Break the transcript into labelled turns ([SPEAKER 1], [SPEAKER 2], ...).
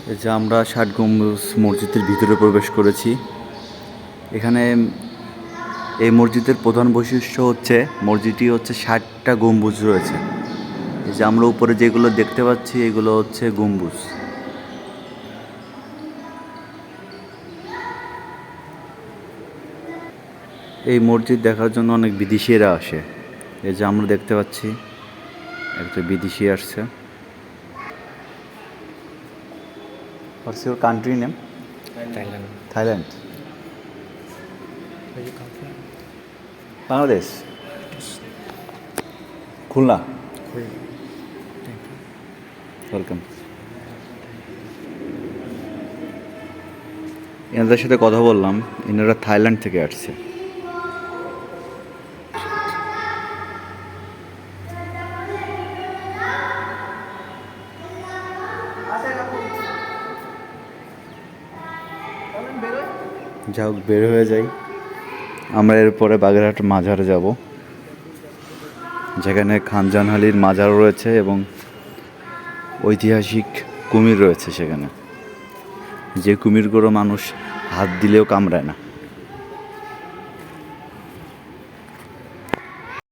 [SPEAKER 1] এই যে আমরা ৬০ গম্বুজ মসজিদের ভিতরে প্রবেশ করেছি। এখানে এই মসজিদের প্রধান বৈশিষ্ট্য হচ্ছে মসজিদটি হচ্ছে ৬০টা গম্বুজ রয়েছে। এই যে আমরা উপরে যেগুলো দেখতে পাচ্ছি এগুলো হচ্ছে গম্বুজ। এই মসজিদ দেখার জন্য অনেক বিদেশিরা আসে। এই যে আমরা দেখতে পাচ্ছি একটা বিদেশি আসছে। What's your country name?
[SPEAKER 2] Thailand.
[SPEAKER 1] Thailand.
[SPEAKER 2] Where you come from?
[SPEAKER 1] Bangladesh. Khulna.
[SPEAKER 2] Korea. Thank you.
[SPEAKER 1] Welcome. এনাদের সাথে কথা বললাম, এনারা থাইল্যান্ড থেকে আসছে। যাও বের হয়ে যাই। আমরা এরপরে বাগেরহাট মাজারে যাব, যেখানে খানজাহান আলীর মাজার রয়েছে এবং ঐতিহাসিক কুমির রয়েছে সেখানে, যে কুমিরগুলো মানুষ হাত দিলেও কামড়ায় না।